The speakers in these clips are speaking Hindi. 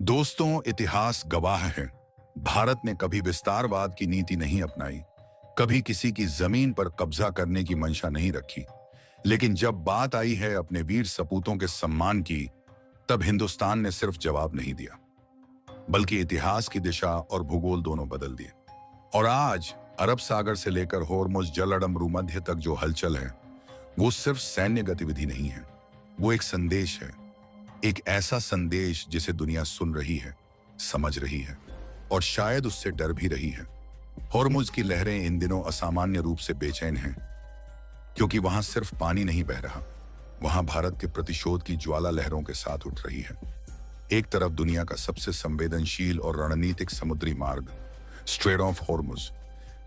दोस्तों, इतिहास गवाह है। भारत ने कभी विस्तारवाद की नीति नहीं अपनाई, कभी किसी की जमीन पर कब्जा करने की मंशा नहीं रखी। लेकिन जब बात आई है अपने वीर सपूतों के सम्मान की, तब हिंदुस्तान ने सिर्फ जवाब नहीं दिया, बल्कि इतिहास की दिशा और भूगोल दोनों बदल दिए। और आज अरब सागर से लेकर होर्मुज जलअड़म मध्य तक जो हलचल है, वो सिर्फ सैन्य गतिविधि नहीं है, वो एक संदेश है। एक ऐसा संदेश जिसे दुनिया सुन रही है, समझ रही है और शायद उससे डर भी रही है। होर्मुज की लहरें इन दिनों असामान्य रूप से बेचैन हैं, क्योंकि वहां सिर्फ पानी नहीं बह रहा, वहां भारत के प्रतिशोध की ज्वाला लहरों के साथ उठ रही है। एक तरफ दुनिया का सबसे संवेदनशील और रणनीतिक समुद्री मार्ग स्ट्रेट ऑफ होर्मुज,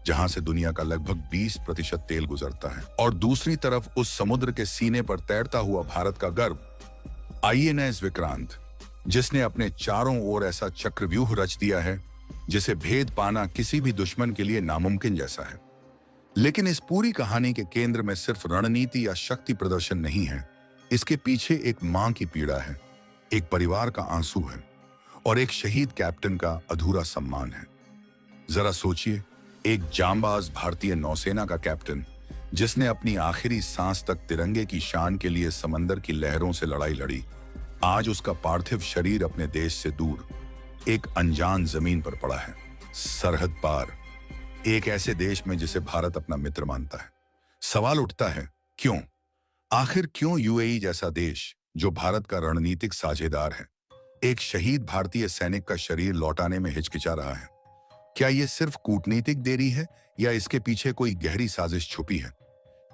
जहां से दुनिया का लगभग 20% तेल गुजरता है, और दूसरी तरफ उस समुद्र के सीने पर तैरता हुआ भारत का गर्व आईएनएस विक्रांत, जिसने अपने चारों ओर ऐसा चक्रव्यूह रच दिया है जिसे भेद पाना किसी भी दुश्मन के लिए नामुमकिन जैसा है। लेकिन इस पूरी कहानी के केंद्र में सिर्फ रणनीति या शक्ति प्रदर्शन नहीं है, इसके पीछे एक मां की पीड़ा है, एक परिवार का आंसू है और एक शहीद कैप्टन का अधूरा सम्मान है। जरा सोचिए, एक जांबाज भारतीय नौसेना का कैप्टन जिसने अपनी आखिरी सांस तक तिरंगे की शान के लिए समंदर की लहरों से लड़ाई लड़ी, आज उसका पार्थिव शरीर अपने देश से दूर एक अनजान जमीन पर पड़ा है, सरहद पार, एक ऐसे देश में जिसे भारत अपना मित्र मानता है। सवाल उठता है, क्यों? आखिर क्यों यूएई जैसा देश, जो भारत का रणनीतिक साझेदार है, एक शहीद भारतीय सैनिक का शरीर लौटाने में हिचकिचा रहा है? क्या यह सिर्फ कूटनीतिक देरी है या इसके पीछे कोई गहरी साजिश छुपी है?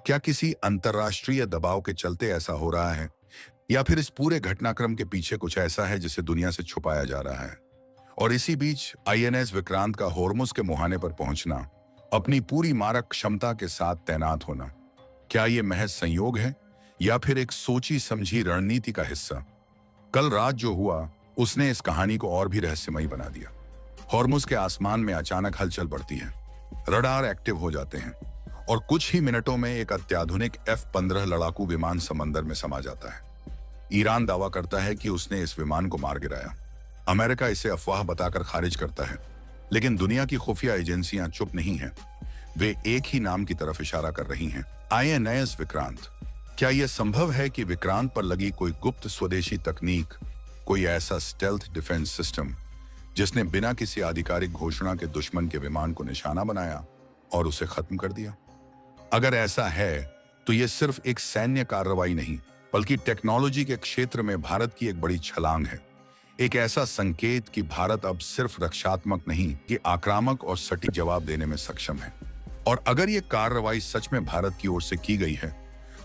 क्या किसी अंतर्राष्ट्रीय दबाव के चलते ऐसा हो रहा है, या फिर इस पूरे घटनाक्रम के पीछे कुछ ऐसा है जिसे दुनिया से छुपाया जा रहा है? और इसी बीच आईएनएस विक्रांत का होर्मुज के मुहाने पर पहुंचना, अपनी पूरी मारक क्षमता के साथ तैनात होना, क्या यह महज संयोग है या फिर एक सोची समझी रणनीति का हिस्सा? कल रात जो हुआ, उसने इस कहानी को और भी रहस्यमयी बना दिया। होर्मुज के आसमान में अचानक हलचल बढ़ती है, रडार एक्टिव हो जाते हैं और कुछ ही मिनटों में एक अत्याधुनिक F-15 लड़ाकू विमान समंदर में समा जाता है। ईरान दावा करता है कि उसने इस विमान को मार गिराया। अमेरिका इसे अफवाह बताकर खारिज करता है, लेकिन दुनिया की खुफिया एजेंसियां चुप नहीं हैं। वे एक ही नाम की तरफ इशारा कर रही हैं, आईएनएस विक्रांत। क्या यह संभव है कि विक्रांत पर लगी कोई गुप्त स्वदेशी तकनीक, कोई ऐसा स्टेल्थ डिफेंस सिस्टम जिसने बिना किसी आधिकारिक घोषणा के दुश्मन के विमान को निशाना बनाया और उसे खत्म कर दिया? अगर ऐसा है, तो यह सिर्फ एक सैन्य कार्रवाई नहीं, बल्कि टेक्नोलॉजी के क्षेत्र में भारत की एक बड़ी छलांग है। एक ऐसा संकेत कि भारत अब सिर्फ रक्षात्मक नहीं, कि आक्रामक और सटीक जवाब देने में सक्षम है। और अगर यह कार्रवाई सच में भारत की ओर से की गई है,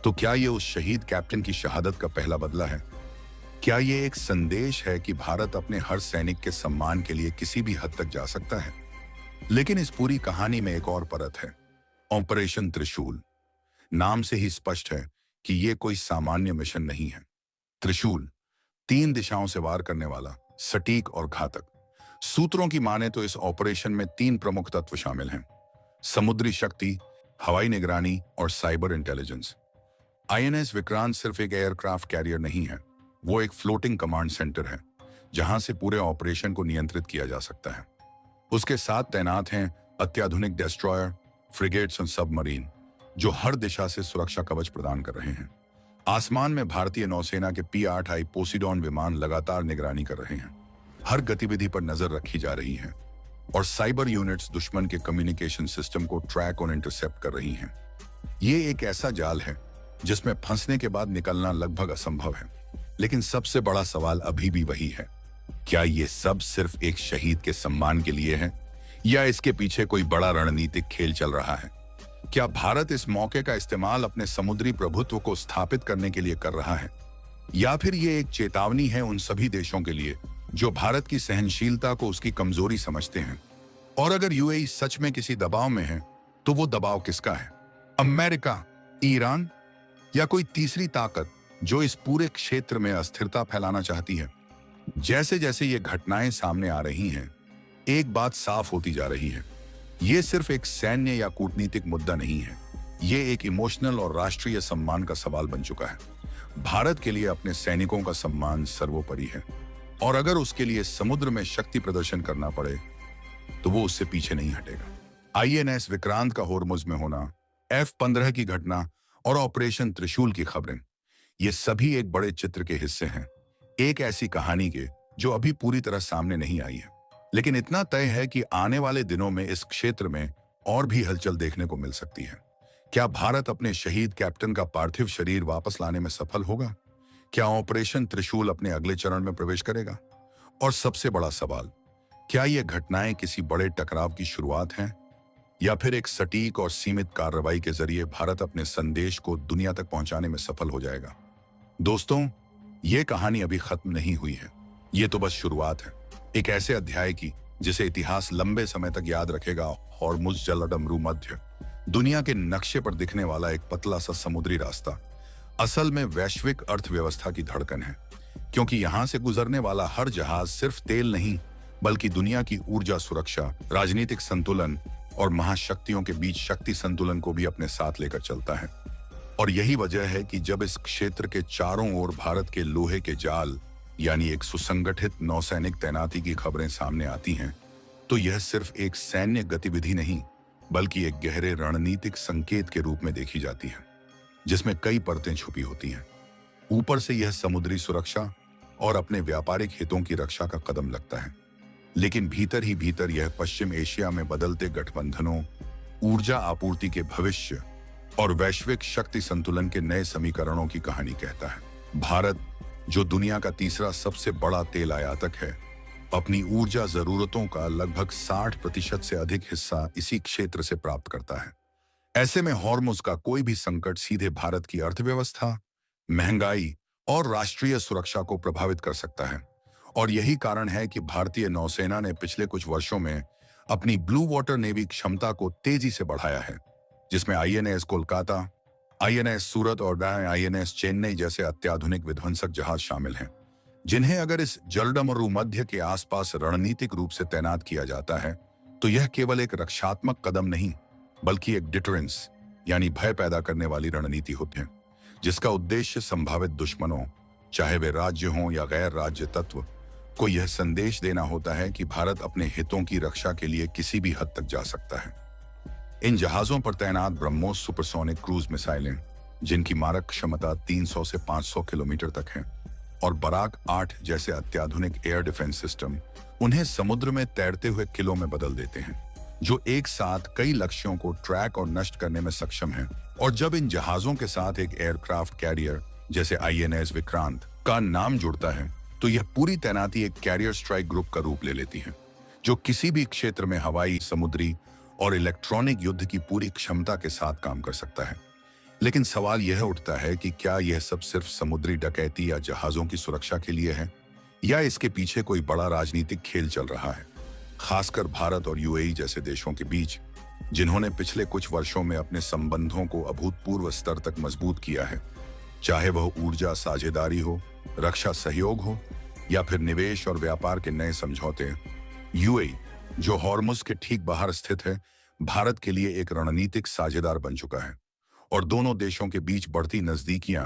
तो क्या यह उस शहीद कैप्टन की शहादत का पहला बदला है? क्या यह एक संदेश है कि भारत अपने हर सैनिक के सम्मान के लिए किसी भी हद तक जा सकता है? लेकिन इस पूरी कहानी में एक और परत है, ऑपरेशन त्रिशूल। नाम से ही स्पष्ट है कि यह कोई सामान्य मिशन नहीं है। त्रिशूल, 3 दिशाओं से वार करने वाला, सटीक और घातक। सूत्रों की माने तो इस ऑपरेशन में 3 प्रमुख तत्व शामिल हैं: समुद्री शक्ति, हवाई निगरानी और साइबर इंटेलिजेंस। आईएनएस विक्रांत सिर्फ एक एयरक्राफ्ट कैरियर नहीं है, वो एक फ्लोटिंग कमांड सेंटर है, जहां से पूरे ऑपरेशन को नियंत्रित किया जा सकता है। उसके साथ तैनात हैं अत्याधुनिक डेस्ट्रॉयर, फ्रिगेट्स और सबमरीन, जो हर दिशा से सुरक्षा कवच प्रदान कर रहे हैं। आसमान में भारतीय नौसेना के P-8I पोसिडॉन विमान लगातार निगरानी कर रहे हैं, हर गतिविधि पर नजर रखी जा रही है, और साइबर यूनिट्स दुश्मन के कम्युनिकेशन सिस्टम को ट्रैक और इंटरसेप्ट कर रही हैं। ये एक ऐसा जाल है जिसमें फंसने के बाद निकलना लगभग असंभव है। लेकिन सबसे बड़ा सवाल अभी भी वही है, क्या ये सब सिर्फ एक शहीद के सम्मान के लिए है, या इसके पीछे कोई बड़ा रणनीतिक खेल चल रहा है? क्या भारत इस मौके का इस्तेमाल अपने समुद्री प्रभुत्व को स्थापित करने के लिए कर रहा है, या फिर ये एक चेतावनी है उन सभी देशों के लिए जो भारत की सहनशीलता को उसकी कमजोरी समझते हैं? और अगर यूएई सच में किसी दबाव में है, तो वो दबाव किसका है? अमेरिका, ईरान, या कोई तीसरी ताकत जो इस पूरे क्षेत्र में अस्थिरता फैलाना चाहती है? जैसे जैसे ये घटनाएं सामने आ रही हैं, एक बात साफ होती जा रही है, ये सिर्फ एक सैन्य या कूटनीतिक मुद्दा नहीं है, ये एक इमोशनल और राष्ट्रीय सम्मान का सवाल बन चुका है। भारत के लिए अपने सैनिकों का सम्मान सर्वोपरि है। और अगर उसके लिए समुद्र में शक्ति प्रदर्शन करना पड़े तो वो उससे पीछे नहीं हटेगा। आईएनएस विक्रांत का होर्मुज में होना, F-15 की घटना और ऑपरेशन त्रिशूल की खबरें, ये सभी एक बड़े चित्र के हिस्से हैं, एक ऐसी कहानी के जो अभी पूरी तरह सामने नहीं आई है। लेकिन इतना तय है कि आने वाले दिनों में इस क्षेत्र में और भी हलचल देखने को मिल सकती है। क्या भारत अपने शहीद कैप्टन का पार्थिव शरीर वापस लाने में सफल होगा? क्या ऑपरेशन त्रिशूल अपने अगले चरण में प्रवेश करेगा? और सबसे बड़ा सवाल, क्या ये घटनाएं किसी बड़े टकराव की शुरुआत हैं या फिर एक सटीक और सीमित कार्रवाई के जरिए भारत अपने संदेश को दुनिया तक पहुंचाने में सफल हो जाएगा? दोस्तों, ये कहानी अभी खत्म नहीं हुई है। ये तो बस शुरुआत है, एक ऐसे अध्याय की जिसे इतिहास लंबे समय तक याद रखेगा। हॉर्मुज जलडमरू मध्य दुनिया के नक्शे पर दिखने वाला एक पतला सा समुद्री रास्ता असल में वैश्विक अर्थव्यवस्था की धड़कन है, क्योंकि यहां से गुजरने वाला हर जहाज सिर्फ तेल नहीं बल्कि दुनिया की ऊर्जा सुरक्षा, राजनीतिक संतुलन और महाशक्तियों के बीच शक्ति संतुलन को भी अपने साथ लेकर चलता है। और यही वजह है कि जब इस क्षेत्र के चारों ओर भारत के लोहे के जाल यानी एक सुसंगठित नौसैनिक तैनाती की खबरें सामने आती हैं, तो यह सिर्फ एक सैन्य गतिविधि नहीं बल्कि एक गहरे रणनीतिक संकेत के रूप में देखी जाती है, जिसमें कई परतें छुपी होती हैं। ऊपर से यह समुद्री सुरक्षा और अपने व्यापारिक हितों की रक्षा का कदम लगता है, लेकिन भीतर ही भीतर यह पश्चिम एशिया में बदलते गठबंधनों, ऊर्जा आपूर्ति के भविष्य और वैश्विक शक्ति संतुलन के नए समीकरणों की कहानी कहता है। भारत, जो दुनिया का तीसरा सबसे बड़ा तेल आयातक है, अपनी ऊर्जा जरूरतों का लगभग 60% से अधिक हिस्सा इसी क्षेत्र से प्राप्त करता है। ऐसे में हॉर्मुज का कोई भी संकट सीधे भारत की अर्थव्यवस्था, महंगाई और राष्ट्रीय सुरक्षा को प्रभावित कर सकता है। और यही कारण है कि भारतीय नौसेना ने पिछले कुछ वर्षों में अपनी ब्लू वाटर नेवी क्षमता को तेजी से बढ़ाया है, जिसमें आईएनएस कोलकाता, आईएनएस सूरत और आईएनएस चेन्नई जैसे अत्याधुनिक विध्वंसक जहाज शामिल हैं, जिन्हें अगर इस जलडमरू मध्य के आसपास रणनीतिक रूप से तैनात किया जाता है तो यह केवल एक रक्षात्मक कदम नहीं बल्कि एक डिटरेंस यानी भय पैदा करने वाली रणनीति होती है, जिसका उद्देश्य संभावित दुश्मनों, चाहे वे राज्य हों या गैर राज्य तत्व, को यह संदेश देना होता है कि भारत अपने हितों की रक्षा के लिए किसी भी हद तक जा सकता है। इन जहाजों पर तैनात ब्रह्मोस सुपरसोनिक क्रूज मिसाइलें, जिनकी मारक क्षमता 300 से 500 किलोमीटर तक है, और बराक 8 जैसे अत्याधुनिक एयर डिफेंस सिस्टम उन्हें समुद्र में तैरते हुए किलों में बदल देते हैं, जो एक साथ कई लक्ष्यों को ट्रैक और नष्ट करने में सक्षम हैं। और जब इन जहाजों के साथ एक एयरक्राफ्ट कैरियर जैसे आईएनएस विक्रांत का नाम जुड़ता है तो यह पूरी तैनाती एक कैरियर स्ट्राइक ग्रुप का रूप ले लेती है, जो किसी भी क्षेत्र में हवाई, समुद्री और इलेक्ट्रॉनिक युद्ध की पूरी क्षमता के साथ काम कर सकता है। लेकिन सवाल यह उठता है कि क्या यह सब सिर्फ समुद्री डकैती या जहाजों की सुरक्षा के लिए है, या इसके पीछे कोई बड़ा राजनीतिक खेल चल रहा है, खासकर भारत और यूएई जैसे देशों के बीच, जिन्होंने पिछले कुछ वर्षों में अपने संबंधों को अभूतपूर्व स्तर तक मजबूत किया है, चाहे वह ऊर्जा साझेदारी हो, रक्षा सहयोग हो या फिर निवेश और व्यापार के नए समझौते। यूएई, जो हॉर्मुज के ठीक बाहर स्थित है, भारत के लिए एक रणनीतिक साझेदार बन चुका है और दोनों देशों के बीच बढ़ती नजदीकियां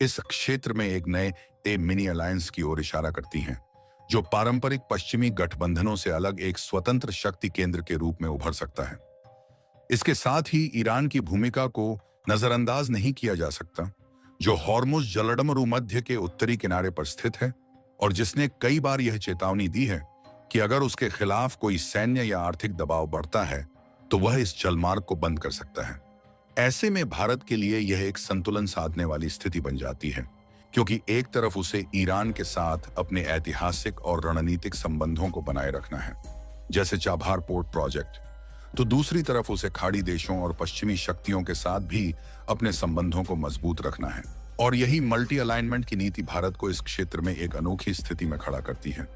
इस क्षेत्र में एक नए मिनी अलायंस की ओर इशारा करती हैं, जो पारंपरिक पश्चिमी गठबंधनों से अलग एक स्वतंत्र शक्ति केंद्र के रूप में उभर सकता है। इसके साथ ही ईरान की भूमिका को नजरअंदाज नहीं किया जा सकता, जो हॉर्मुज जलडमरू मध्य के उत्तरी किनारे पर स्थित है और जिसने कई बार यह चेतावनी दी है कि अगर उसके खिलाफ कोई सैन्य या आर्थिक दबाव बढ़ता है तो वह इस जलमार्ग को बंद कर सकता है। ऐसे में भारत के लिए यह एक संतुलन साधने वाली स्थिति बन जाती है, क्योंकि एक तरफ उसे ईरान के साथ अपने ऐतिहासिक और रणनीतिक संबंधों को बनाए रखना है, जैसे चाबहार पोर्ट प्रोजेक्ट, तो दूसरी तरफ उसे खाड़ी देशों और पश्चिमी शक्तियों के साथ भी अपने संबंधों को मजबूत रखना है। और यही मल्टी अलाइनमेंट की नीति भारत को इस क्षेत्र में एक अनोखी स्थिति में खड़ा करती है,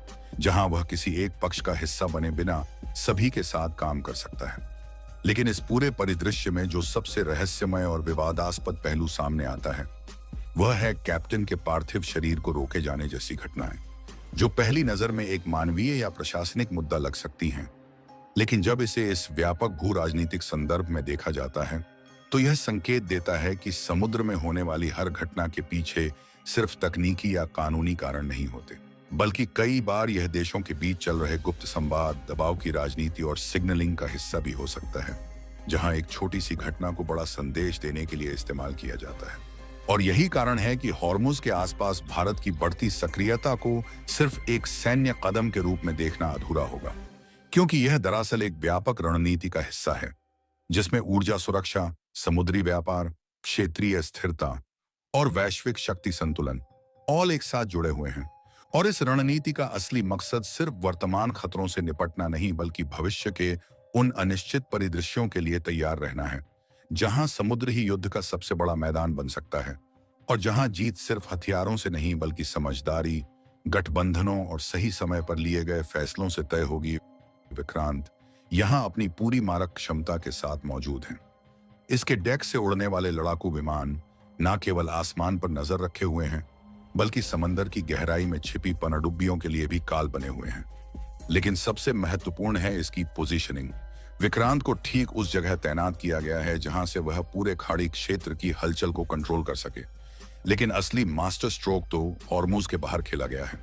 जहां वह किसी एक पक्ष का हिस्सा बने बिना सभी के साथ काम कर सकता है। लेकिन इस पूरे परिदृश्य में जो सबसे रहस्यमय और विवादास्पद पहलू सामने आता है, वह है कैप्टन के पार्थिव शरीर को रोके जाने जैसी घटनाएं, जो पहली नजर में एक मानवीय या प्रशासनिक मुद्दा लग सकती हैं, लेकिन जब इसे इस व्यापक भू राजनीतिक संदर्भ में देखा जाता है तो यह संकेत देता है कि समुद्र में होने वाली हर घटना के पीछे सिर्फ तकनीकी या कानूनी कारण नहीं होते, बल्कि कई बार यह देशों के बीच चल रहे गुप्त संवाद, दबाव की राजनीति और सिग्नलिंग का हिस्सा भी हो सकता है, जहां एक छोटी सी घटना को बड़ा संदेश देने के लिए इस्तेमाल किया जाता है। और यही कारण है कि हॉर्मुज के आसपास भारत की बढ़ती सक्रियता को सिर्फ एक सैन्य कदम के रूप में देखना अधूरा होगा, क्योंकि यह दरअसल एक व्यापक रणनीति का हिस्सा है जिसमें ऊर्जा सुरक्षा, समुद्री व्यापार, क्षेत्रीय स्थिरता और वैश्विक शक्ति संतुलन ऑल एक साथ जुड़े हुए हैं। और इस रणनीति का असली मकसद सिर्फ वर्तमान खतरों से निपटना नहीं, बल्कि भविष्य के उन अनिश्चित परिदृश्यों के लिए तैयार रहना है जहां समुद्र ही युद्ध का सबसे बड़ा मैदान बन सकता है और जहां जीत सिर्फ हथियारों से नहीं बल्कि समझदारी, गठबंधनों और सही समय पर लिए गए फैसलों से तय होगी। विक्रांत यहां अपनी पूरी मारक क्षमता के साथ मौजूद हैं। इसके डेक से उड़ने वाले लड़ाकू विमान न केवल आसमान पर नजर रखे हुए हैं, बल्कि समंदर की गहराई में छिपी पनडुब्बियों के लिए भी काल बने हुए हैं। लेकिन सबसे महत्वपूर्ण है इसकी पोजीशनिंग। विक्रांत को ठीक उस जगह तैनात किया गया है जहां से वह पूरे खाड़ी क्षेत्र की हलचल को कंट्रोल कर सके। लेकिन असली मास्टर स्ट्रोक तो हॉर्मुज के बाहर खेला गया है।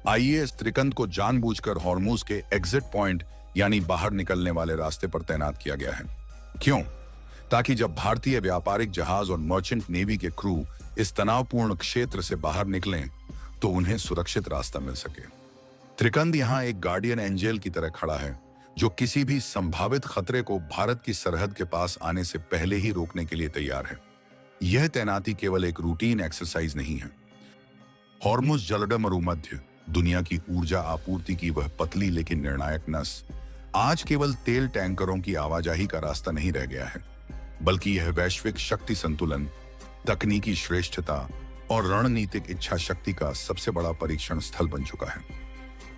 आईएएस त्रिकंद को जानबूझकर हॉर्मुज के एग्जिट पॉइंट यानी बाहर निकलने वाले रास्ते पर तैनात किया गया है। क्यों? ताकि जब भारतीय व्यापारिक जहाज और मर्चेंट नेवी के क्रू इस तनावपूर्ण क्षेत्र से बाहर निकलें तो उन्हें सुरक्षित रास्ता मिल सके। त्रिकंद यहां एक गार्डियन एंजल की तरह खड़ा है जो किसी भी संभावित खतरे को भारत की सरहद के पास आने से पहले ही रोकने के लिए तैयार है। यह तैनाती केवल एक रूटीन एक्सरसाइज नहीं है। हॉर्मुज जलडमरुमध्य दुनिया की ऊर्जा आपूर्ति की वह पतली लेकिन निर्णायक नस आज केवल तेल टैंकरों की आवाजाही का रास्ता नहीं रह गया है, बल्कि यह वैश्विक शक्ति संतुलन, तकनीकी श्रेष्ठता और रणनीतिक इच्छा शक्ति का सबसे बड़ा परीक्षण स्थल बन चुका है।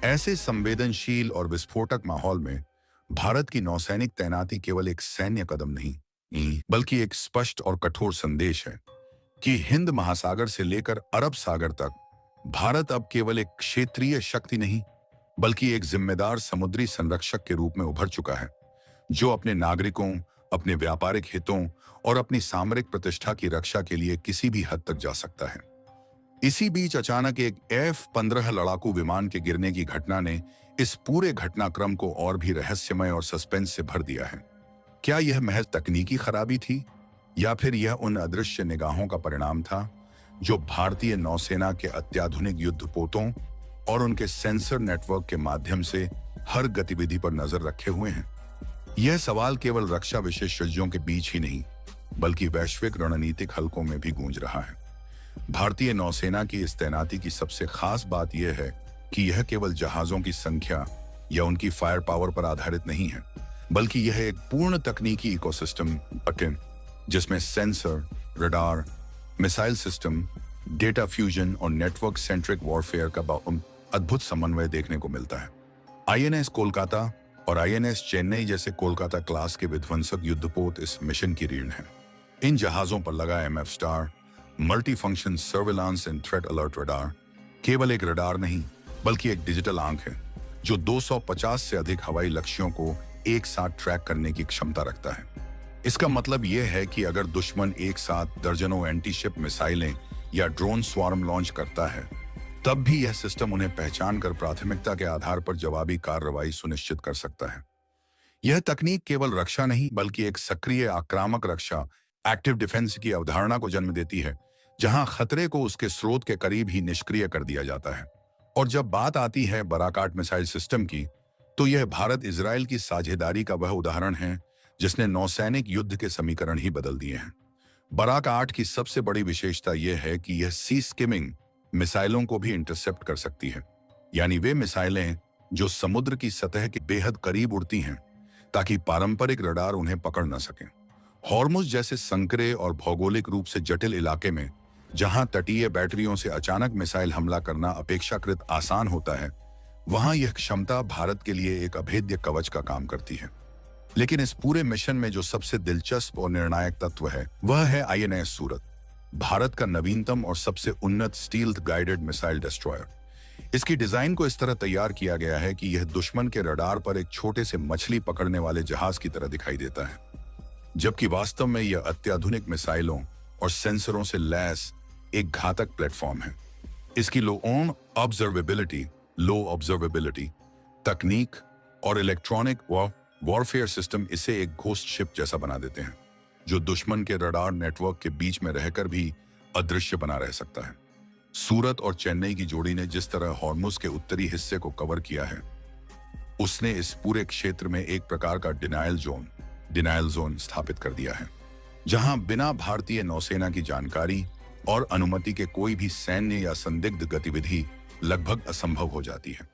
ऐसे संवेदनशील और विस्फोटक माहौल में भारत की नौसैनिक तैनाती केवल एक सैन्य कदम नहीं, बल्कि एक स्पष्ट और कठोर संदेश है कि हिंद महासागर से लेकर अरब सागर तक भारत अब केवल एक क्षेत्रीय शक्ति नहीं, बल्कि एक जिम्मेदार समुद्री संरक्षक के रूप में उभर चुका है, जो अपने नागरिकों, अपने व्यापारिक हितों और अपनी सामरिक प्रतिष्ठा की रक्षा के लिए किसी भी हद तक जा सकता है। इसी बीच अचानक एक F-15 लड़ाकू विमान के गिरने की घटना ने इस पूरे घटनाक्रम को और भी रहस्यमय और सस्पेंस से भर दिया है। क्या यह महज तकनीकी खराबी थी या फिर यह उन अदृश्य निगाहों का परिणाम था जो भारतीय नौसेना के अत्याधुनिक युद्धपोतों और उनके सेंसर नेटवर्क के माध्यम से हर गतिविधि पर नजर रखे हुए हैं? यह सवाल केवल रक्षा विशेषज्ञों के बीच ही नहीं, बल्कि वैश्विक रणनीतिक हलकों में भी गूंज रहा है। भारतीय नौसेना की इस तैनाती की सबसे खास बात यह है कि यह केवल जहाजों की संख्या या उनकी फायर पावर पर आधारित नहीं है, बल्कि यह एक पूर्ण तकनीकी इकोसिस्टम जिसमें sensor, radar, missile system, data fusion और नेटवर्क सेंट्रिक वॉरफेयर का अद्भुत समन्वय देखने को मिलता है। आईएनएस कोलकाता और आईएनएस चेन्नई जैसे कोलकाता क्लास के विध्वंसक युद्धपोत इस मिशन की रीढ़ हैं। इन जहाजों पर लगा MF star multi function surveillance and threat alert radar केवल एक रडार नहीं, बल्कि एक डिजिटल आंख है जो 250 से अधिक हवाई लक्ष्यों को एक साथ ट्रैक करने की क्षमता रखता है। इसका मतलब यह है कि अगर दुश्मन एक साथ दर्जनों एंटी शिप मिसाइलें या ड्रोन स्वार्म लॉन्च करता है, तब भी यह सिस्टम उन्हें पहचान कर प्राथमिकता के आधार पर जवाबी कार्रवाई सुनिश्चित कर सकता है। यह तकनीक केवल रक्षा नहीं, बल्कि एक सक्रिय आक्रामक रक्षा, एक्टिव डिफेंस की अवधारणा को जन्म देती है, जहां खतरे को उसके स्रोत के करीब ही निष्क्रिय कर दिया जाता है। और जब बात आती है बराकाट मिसाइल सिस्टम की, तो यह भारत इजराइल की साझेदारी का वह उदाहरण है जिसने नौसैनिक युद्ध के समीकरण ही बदल दिए हैं। बराक 8 की सबसे बड़ी विशेषता यह है कि यह सी स्किमिंग मिसाइलों को भी इंटरसेप्ट कर सकती है, यानी वे मिसाइलें जो समुद्र की सतह के बेहद करीब उड़ती हैं ताकि पारंपरिक रडार उन्हें पकड़ न सकें। हॉर्मुज जैसे संकरे और भौगोलिक रूप से जटिल इलाके में, जहां तटीय बैटरियों से अचानक मिसाइल हमला करना अपेक्षाकृत आसान होता है, वहां यह क्षमता भारत के लिए एक अभेद्य कवच का काम करती है। लेकिन इस पूरे मिशन में जो सबसे दिलचस्प और निर्णायक तत्व है, वह है आईएनएस सूरत, भारत का नवीनतम और सबसे उन्नत स्टील्थ गाइडेड मिसाइल डिस्ट्रॉयर। इसकी डिजाइन को इस तरह तैयार किया गया है कि यह दुश्मन के रडार पर एक छोटे से मछली पकड़ने वाले जहाज की तरह दिखाई देता है, जबकि वास्तव में यह अत्याधुनिक मिसाइलों और सेंसरों से लैस एक घातक प्लेटफॉर्म है। इसकी लो ऑब्जर्वेबिलिटी तकनीक और इलेक्ट्रॉनिक वॉरफेयर सिस्टम इसे एक घोस्ट शिप जैसा बना देते हैं, जो दुश्मन के रडार नेटवर्क के बीच में रहकर भी अदृश्य बना रह सकता है। सूरत और चेन्नई की जोड़ी ने जिस तरह हॉर्मुज के उत्तरी हिस्से को कवर किया है, उसने इस पूरे क्षेत्र में एक प्रकार का डिनायल जोन स्थापित कर दिया है, जहां बिना भारतीय नौसेना की जानकारी और अनुमति के कोई भी सैन्य या संदिग्ध गतिविधि लगभग असंभव हो जाती है।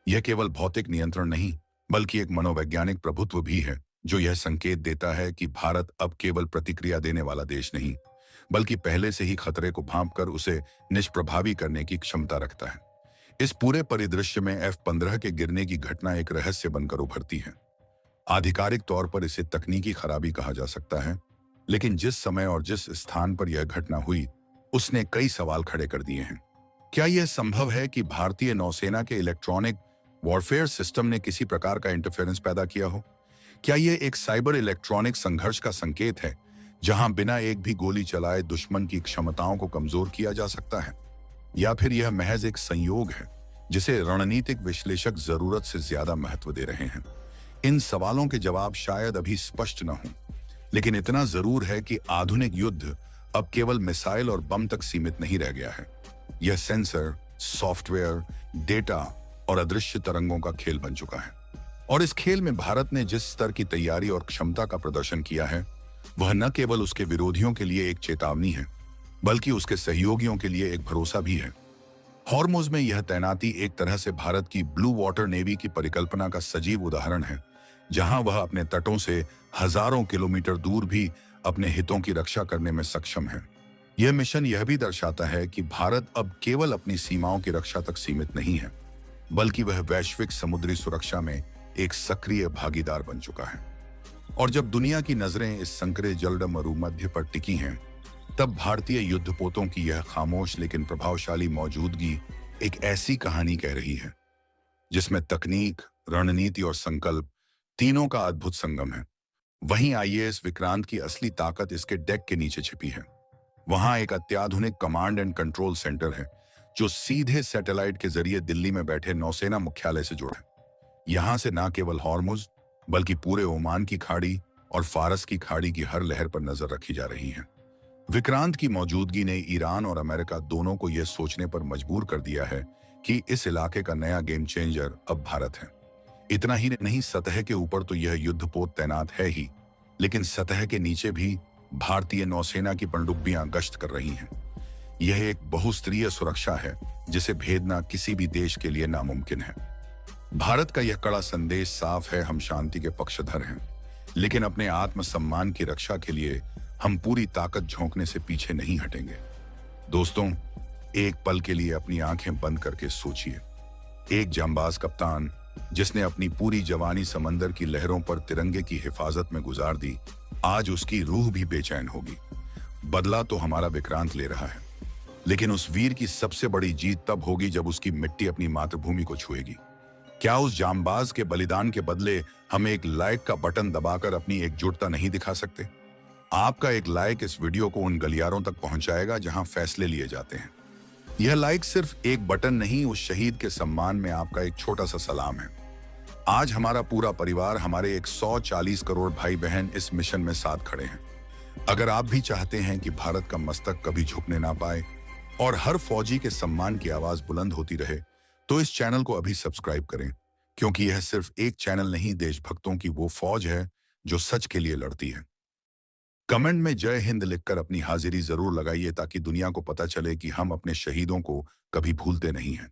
यह केवल भौतिक नियंत्रण नहीं, बल्कि एक मनोवैज्ञानिक प्रभुत्व भी है, जो यह संकेत देता है कि भारत अब केवल प्रतिक्रिया देने वाला देश नहीं, बल्कि पहले से ही खतरे को भांपकर उसे निष्प्रभावी करने की क्षमता रखता है। इस पूरे परिदृश्य में F-15 के गिरने की घटना एक रहस्य बनकर उभरती है। आधिकारिक तौर पर इसे तकनीकी खराबी कहा जा सकता है, लेकिन जिस समय और जिस स्थान पर यह घटना हुई, उसने कई सवाल खड़े कर दिए हैं। क्या यह संभव है कि भारतीय नौसेना के इलेक्ट्रॉनिक वॉरफेयर सिस्टम ने किसी प्रकार का इंटरफेरेंस पैदा किया हो? क्या यह एक साइबर इलेक्ट्रॉनिक संघर्ष का संकेत है, जहां बिना एक भी गोली चलाए दुश्मन की क्षमताओं को कमजोर किया जा सकता है? या फिर यह महज एक संयोग है, जिसे रणनीतिक विश्लेषक जरूरत से ज्यादा महत्व दे रहे हैं? इन सवालों के जवाब शायद अभी स्पष्ट न हों, लेकिन इतना जरूर है कि आधुनिक युद्ध अब केवल मिसाइल और बम तक सीमित नहीं रह गया है। यह सेंसर, सॉफ्टवेयर, डेटा और अदृश्य तरंगों का खेल बन चुका है। और इस खेल में भारत ने जिस स्तर की तैयारी और क्षमता का प्रदर्शन किया है, वह न केवल उसके विरोधियों के लिए एक चेतावनी है, बल्कि उसके सहयोगियों के लिए एक भरोसा भी है। हॉर्मुज में यह तैनाती एक तरह से भारत की ब्लू वाटर नेवी की परिकल्पना का सजीव उदाहरण है, जहां वह अपने तटों से हजारों किलोमीटर दूर भी अपने हितों की रक्षा करने में सक्षम है। यह मिशन यह भी दर्शाता है कि भारत अब केवल अपनी सीमाओं की रक्षा तक सीमित नहीं है, बल्कि वह वैश्विक समुद्री सुरक्षा में एक सक्रिय भागीदार बन चुका है। और जब दुनिया की नजरें इस संकरे जलडम मरुमध्य पर टिकी हैं, तब भारतीय युद्धपोतों की यह खामोश लेकिन प्रभावशाली मौजूदगी एक ऐसी कहानी कह रही है, जिसमें तकनीक, रणनीति और संकल्प तीनों का अद्भुत संगम है। वहीं आईएएस विक्रांत की असली ताकत इसके डेक के नीचे छिपी है। वहां एक अत्याधुनिक कमांड एंड कंट्रोल सेंटर है, जो सीधे सैटेलाइट के जरिए दिल्ली में बैठे नौसेना मुख्यालय से जुड़ा है। यहां से न केवल हॉर्मुज, बल्कि पूरे ओमान की खाड़ी और फारस की खाड़ी की हर लहर पर नजर रखी जा रही है। विक्रांत की मौजूदगी ने ईरान और अमेरिका दोनों को यह सोचने पर मजबूर कर दिया है कि इस इलाके का नया गेम चेंजर अब भारत है। इतना ही नहीं, सतह के ऊपर तो यह युद्धपोत तैनात है ही, लेकिन सतह के नीचे भी भारतीय नौसेना की पनडुब्बियां गश्त कर रही हैं। यह एक बहुस्तरीय सुरक्षा है, जिसे भेदना किसी भी देश के लिए नामुमकिन है। भारत का यह कड़ा संदेश साफ है, हम शांति के पक्षधर हैं, लेकिन अपने आत्मसम्मान की रक्षा के लिए हम पूरी ताकत झोंकने से पीछे नहीं हटेंगे। दोस्तों, एक पल के लिए अपनी आंखें बंद करके सोचिए, एक जांबाज कप्तान जिसने अपनी पूरी जवानी समंदर की लहरों पर तिरंगे की हिफाजत में गुजार दी, आज उसकी रूह भी बेचैन होगी। बदला तो हमारा विक्रांत ले रहा है, लेकिन उस वीर की सबसे बड़ी जीत तब होगी जब उसकी मिट्टी अपनी मातृभूमि को छुएगी। क्या उस जांबाज के बलिदान के बदले हम एक लाइक का बटन दबाकर अपनी एकजुटता नहीं दिखा सकते? आपका एक लाइक इस वीडियो को उन गलियारों तक पहुंचाएगा जहां फैसले लिए जाते हैं। यह लाइक सिर्फ एक बटन नहीं, उस शहीद के सम्मान में आपका एक छोटा सा सलाम है। आज हमारा पूरा परिवार, हमारे 140 करोड़ भाई बहन इस मिशन में साथ खड़े हैं। अगर आप भी चाहते हैं कि भारत का मस्तक कभी झुकने ना पाए और हर फौजी के सम्मान की आवाज बुलंद होती रहे, तो इस चैनल को अभी सब्सक्राइब करें, क्योंकि यह सिर्फ एक चैनल नहीं, देशभक्तों की वो फौज है जो सच के लिए लड़ती है। कमेंट में जय हिंद लिखकर अपनी हाजिरी जरूर लगाइए, ताकि दुनिया को पता चले कि हम अपने शहीदों को कभी भूलते नहीं हैं।